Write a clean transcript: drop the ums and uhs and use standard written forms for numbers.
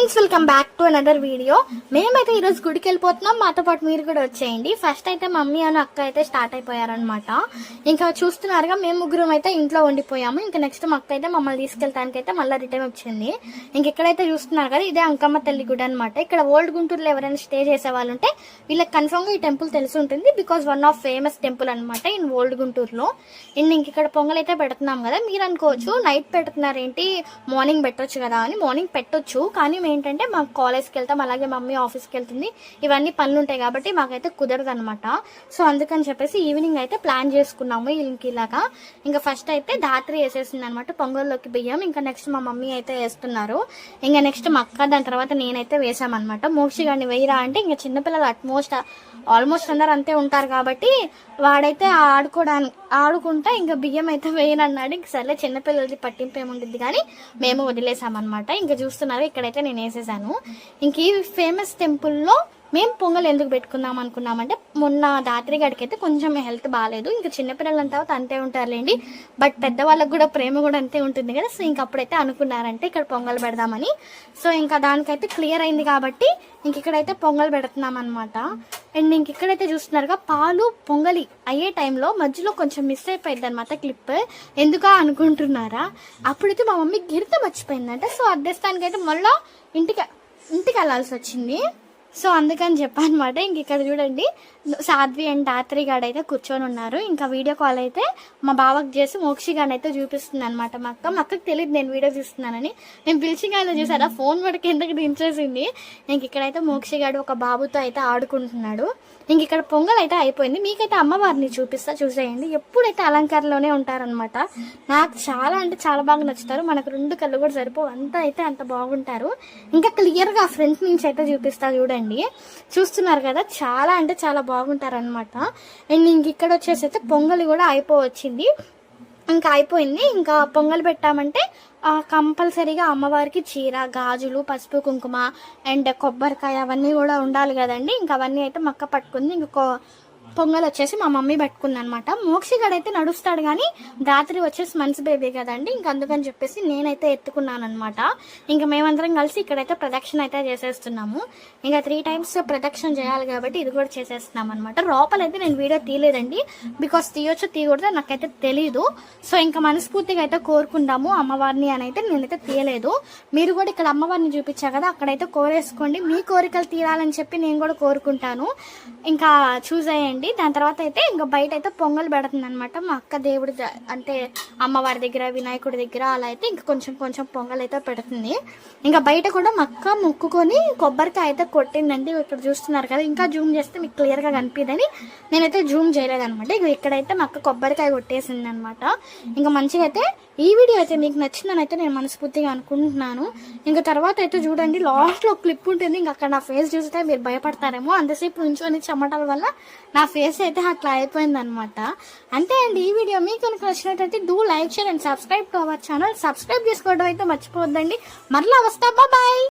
Friends, welcome back to another video. మేమైతే ఈరోజు గుడికి వెళ్ళిపోతున్నాం. మాతో పాటు మీరు కూడా వచ్చేయండి. ఫస్ట్ అయితే మమ్మీ అని అక్క అయితే స్టార్ట్ అయిపోయారనమాట. ఇంకా చూస్తున్నారుగా మేము ముగ్గురం అయితే ఇంట్లో ఉండిపోయాము. ఇంకా నెక్స్ట్ మా అక్క అయితే మమ్మల్ని తీసుకెళ్తానికి అయితే మళ్ళీ రిటర్న్ వచ్చింది. ఇంక ఇక్కడైతే చూస్తున్నారు కదా, ఇదే అంకమ్మ తల్లి గుడి అనమాట. ఇక్కడ ఓల్డ్ గుంటూరులో ఎవరైనా స్టే చేసే వాళ్ళు ఉంటే వీళ్ళకి కన్ఫర్మ్ గా ఈ టెంపుల్ తెలిసి ఉంటుంది. Because one of famous temple అనమాట ఇన్ ఓల్డ్ గుంటూరులో. అండ్ ఇంక ఇక్కడ పొంగల్ అయితే పెడుతున్నాం కదా. మీరు అనుకోవచ్చు నైట్ పెడుతున్నారు ఏంటి, మార్నింగ్ పెట్టొచ్చు కదా అని. మార్నింగ్ పెట్టొచ్చు, కానీ ఏంటంటే మాకు కాలేజ్కి వెళ్తాం, అలాగే మమ్మీ ఆఫీస్కి వెళ్తుంది, ఇవన్నీ పనులు ఉంటాయి కాబట్టి మాకైతే కుదరదు అనమాట. సో అందుకని చెప్పేసి ఈవినింగ్ అయితే ప్లాన్ చేసుకున్నాము ఇంక ఇలాగా. ఇంకా ఫస్ట్ అయితే ధాత్రి వేసేసింది అనమాట పొంగల్లోకి బియ్యం. ఇంకా నెక్స్ట్ మా మమ్మీ అయితే వేస్తున్నారు. ఇంకా నెక్స్ట్ మా అక్క, దాని తర్వాత నేనైతే వేసామన్నమాట. మోక్షి గారిని వేయరా అంటే ఇంకా చిన్నపిల్లలు ఆల్మోస్ట్ అందరు అంతే ఉంటారు కాబట్టి వాడైతే ఆడుకుంటా ఇంకా బియ్యం అయితే వేయనన్నాడు. ఇంక సర్లే చిన్నపిల్లలది పట్టింపు ఏముంటుంది కానీ మేము వదిలేసామన్నమాట. ఇంకా చూస్తున్నారు ఇక్కడైతే నేను వేసేసాను. ఇంక ఈ ఫేమస్ టెంపుల్లో మేము పొంగల్ ఎందుకు పెట్టుకుందాం అనుకున్నామంటే, మొన్న దాత్రి గడికి అయితే కొంచెం హెల్త్ బాగాలేదు. ఇంకా చిన్నపిల్లలంతా అంతే ఉంటారులేండి, బట్ పెద్దవాళ్ళకి కూడా ప్రేమ కూడా అంతే ఉంటుంది కదా. సో ఇంక అప్పుడైతే అనుకున్నారంటే ఇక్కడ పొంగల్ పెడదామని. సో ఇంకా దానికైతే క్లియర్ అయింది కాబట్టి ఇంక ఇక్కడైతే పొంగల్ పెడుతున్నాం అనమాట. అండ్ ఇంక ఇక్కడైతే చూస్తున్నారుగా, పాలు పొంగలి అయ్యే టైంలో మధ్యలో కొంచెం మిస్ అయిపోయింది అనమాట క్లిప్. ఎందుకా అనుకుంటున్నారా, అప్పుడైతే మా మమ్మీ గిరిత మర్చిపోయిందంట. సో అద్దెస్తానికైతే మళ్ళీ ఇంటికి వెళ్ళాల్సి వచ్చింది. సో అందుకని చెప్పనమాట. ఇంక ఇక్కడ చూడండి, సాధ్వి అండ్ దాత్రి గారు అయితే కూర్చొని ఉన్నారు. ఇంకా వీడియో కాల్ అయితే మా బావకు చేసి మోక్షి గారిని అయితే చూపిస్తుంది అనమాట. మా అక్కకు తెలియదు నేను వీడియో చూస్తున్నానని. నేను పిలిచి గారిలో చూసారా, ఫోన్ పడికి ఎందుకు దించేసింది. ఇంక ఇక్కడైతే మోక్షి గారు ఒక బాబుతో అయితే ఆడుకుంటున్నాడు. ఇంక ఇక్కడ పొంగల్ అయితే అయిపోయింది. మీకైతే అమ్మవారిని చూసేయండి. ఎప్పుడైతే అలంకారంలోనే ఉంటారనమాట. నాకు చాలా అంటే చాలా బాగా నచ్చుతారు. మనకు 2 కళ్ళు కూడా సరిపో, అంత బాగుంటారు. ఇంకా క్లియర్గా ఫ్రంట్ నుంచి అయితే చూపిస్తా చూడండి. చూస్తున్నారు కదా, చాలా అంటే చాలా బాగుంటారు అనమాట. అండ్ ఇంక ఇక్కడ వచ్చేసి అయితే పొంగలి కూడా అయిపోవచ్చింది. ఇంకా అయిపోయింది. ఇంకా పొంగల్ పెట్టామంటే కంపల్సరీగా అమ్మవారికి చీర, గాజులు, పసుపు, కుంకుమ అండ్ కొబ్బరికాయ అవన్నీ కూడా ఉండాలి కదండి. ఇంకా అవన్నీ అయితే మక్క పట్టుకుంది. ఇంకా పొంగల్ వచ్చేసి మా మమ్మీ పట్టుకుంది అనమాట. మోక్షిగాడు అయితే నడుస్తాడు కానీ దాత్రి వచ్చేసి మంచి బేబీ కదండి. ఇంక అందుకని చెప్పేసి నేనైతే ఎత్తుకున్నాను అనమాట. ఇంకా మేమందరం కలిసి ఇక్కడైతే ప్రదక్షిణ అయితే చేసేస్తున్నాము. ఇంకా 3 times ప్రదక్షిణ చేయాలి కాబట్టి ఇది కూడా చేసేస్తున్నాం అనమాట. లోపలైతే నేను వీడియో తీయలేదండి, బికాస్ తీయొచ్చు తీయకూడదు నాకైతే తెలీదు. సో ఇంకా మనస్ఫూర్తిగా అయితే కోరుకుందాము అమ్మవారిని అని అయితే నేనైతే తీయలేదు. మీరు కూడా ఇక్కడ అమ్మవారిని చూపించా కదా, అక్కడైతే కోరేసుకోండి. మీ కోరికలు తీరాలని చెప్పి నేను కూడా కోరుకుంటాను. ఇంకా చూసేయండి. దాని తర్వాత అయితే ఇంకా బయట అయితే పొంగల్ పెడుతుంది అనమాట. మా అక్క దేవుడి అంటే అమ్మవారి దగ్గర, వినాయకుడి దగ్గర అలా అయితే ఇంకా కొంచెం పొంగల్ అయితే పెడుతుంది. ఇంకా బయట కూడా మా అక్క మొక్కుకొని కొబ్బరికాయ అయితే కొట్టిందండి. ఇక్కడ చూస్తున్నారు కదా, ఇంకా జూమ్ చేస్తే మీకు క్లియర్ గా కనిపిదని నేనైతే జూమ్ చేయలేదనమాట. ఇక ఇక్కడైతే మా అక్క కొబ్బరికాయ కొట్టేసింది అనమాట. ఇంకా మంచిగా అయితే ఈ వీడియో అయితే మీకు నచ్చిందని అయితే నేను మనస్ఫూర్తిగా అనుకుంటున్నాను. ఇంకా తర్వాత అయితే చూడండి, లాస్ట్ లో క్లిప్ ఉంటుంది. ఇంకా అక్కడ నా ఫేస్ చూస్తే మీరు భయపడతారేమో, అంతసేపు నుంచొని చెమటల వల్ల నా ఫేస్ అయితే అట్లా అయిపోయింది అనమాట. అంతే అండి. ఈ వీడియో మీకు కనుక నచ్చినట్టయితే do like, share and subscribe to our channel. Subscribe చేసుకోవడం అయితే మర్చిపోవద్దండి. మరలా వస్తా, బాయ్.